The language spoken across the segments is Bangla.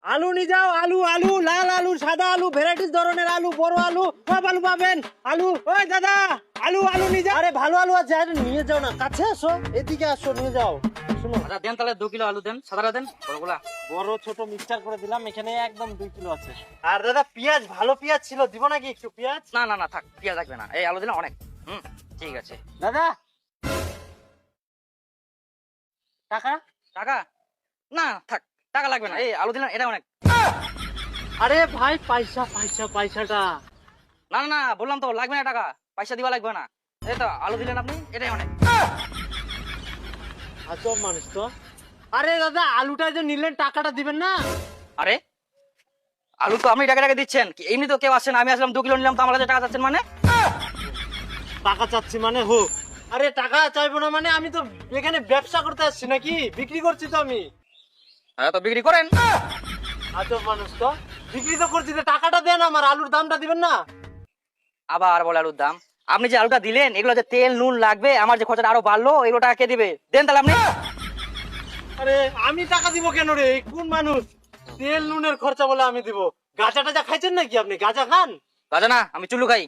আলু নিয়ে যাও, আলু আলু, লাল আলু, সাদা আলু, ভ্যারাইটিস ধরনের আলু, বড় আলু, সব আলু পাবেন। আলু, ওই দাদা, আলু আলু নিয়ে যাও। আরে ভালো আলু আছে, আরে নিয়ে যাও না, কাছে আসো, এদিকে আসো, নিয়ে যাও। শুনো, আচ্ছা দেন তাহলে 2 কিলো আলু দেন, সাদাটা দেন, বড়গুলা। বড় ছোট মিক্সচার করে দিলাম, এখানে একদম 2 কিলো আছে। আর দাদা পেঁয়াজ, ভালো পেঁয়াজ ছিল, দিব নাকি একটু পেঁয়াজ? না না না থাক, পেঁয়াজ লাগবে না, এই আলু দিলে অনেক। ঠিক আছে। দাদা টাকা? টাকা না থাক, টাকা লাগবে না, এই আলু দিলাম, এটা অনেক। আরে ভাই পয়সা পয়সা পয়সাটা। না না না বললাম তো লাগবে না টাকা, পয়সা দিবা লাগবে না। এই তো আলু দিলেন আপনি, এটাই অনেক। আজব মানুষ তো। আরে দাদা আলুটা যে নিলেন টাকাটা দিবেন না? আরে আলু তো আপনি টাকা দিচ্ছেন, কি এমনি তো কেউ আসেন, আমি আসলাম 2 কিলো নিলাম, তো আমার কাছে টাকা চাচ্ছেন মানে? টাকা চাচ্ছি মানে হোক। আরে টাকা চাইবো না মানে, আমি তো এখানে ব্যবসা করতে আসছি নাকি, বিক্রি করছি তো আমি। হ্যাঁ তো বিক্রি করেন। আজব মানুষ তো, বিক্রি তো করছি, তো টাকাটা দেন, আমার আলুর দামটা দিবেন না? আবার বলে আলুর দাম। আপনি যে আলুটা দিলেন, এগুলো যে তেল নুন লাগবে, আমার যে খরচাটা আরো বাড়লো, এগুলো টাকা কে দিবে? দেন তাহলে আপনি। আরে আমি টাকা দিব কেন রে, এই কোন মানুষ? তেল নুনের খরচা বলে আমি দিব? গাঁজা টাজা খাইছেন নাকি আপনি? গাঁজা খান? রাজা না, আমি চুল্লু খাই।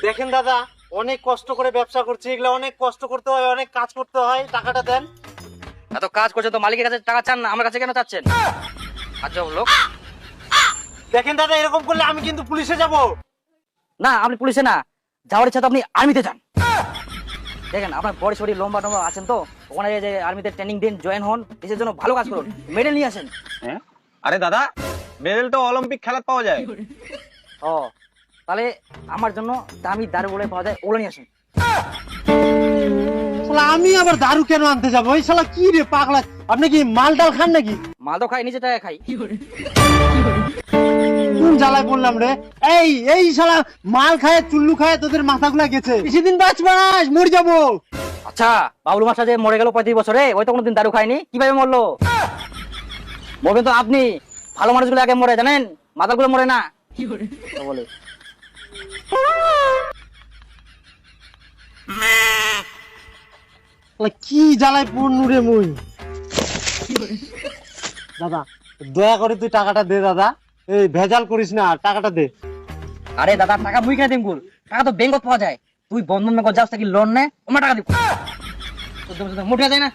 দেখেন দাদা, অনেক কষ্ট করে ব্যবসা করছি, এগুলো অনেক কষ্ট করতে হয়, অনেক কাজ করতে হয়, টাকাটা দেন। এত কাজ করছেন তো মালিকের কাছে টাকা চান না, আমার কাছে কেন চাচ্ছেন? আচ্ছা লোক। দেখেন দাদা, এরকম করলে আমি কিন্তু পুলিশে যাব। না আপনি পুলিশে না, যাওয়ার ইচ্ছা তো আপনি আর্মিতে যান। দেখেন আপনার বড় শরীর লম্বা টম্বা আছেন, তো ওখানে যে আর্মিতে ট্রেনিং দিন, জয়েন হন, দেশের জন্য ভালো কাজ করুন, মেডেল নিয়ে আসেন। হ্যাঁ? আরে দাদা, মেডেল তো অলিম্পিক খেলাত পাওয়া যায়। ও তাহলে আমার জন্য দামি দারু বলে পাওয়া যায়, ওগুলো নিয়ে আসেন। শালা আমি আবার দারু কেন আনতে যাবো? ওই শালা কি রে পাগলা, আপনি কি মাল ডাল খান নাকি? মাল তো খাই, নিজে টাকা খাই। কোন জ্বালায় বললাম রে? এই এই শালা মাল খায় চুল্লু খায় তোদের মাথাগুলা গেছে, বেশি দিন বাঁচবাস, মরে যাবো। আচ্ছা বাবলু মাস্টার যে মরে গেল 35 বছরে, ওই তো কোনোদিন দারু খায়নি, কিভাবে মরলো? মরবেন তো আপনি, ভালো মানুষগুলো আগে মরে, জানেন, মাতালগুলো মরে না। তো বলে শালা কি জ্বালায় পড়নু রে মুই। দাদা দয়া করে তুই টাকাটা দে দাদা, এই ভেজাল করিস না, টাকাটা দে। আরে দাদা টাকা মুই কেন দিম গুল, টাকা তো ব্যাংকত পাওয়া যায়, তুই বন্ধন ব্যাংকত যাস থাকি লোন নে, ওমা টাকা দিব, মোটা যায় না।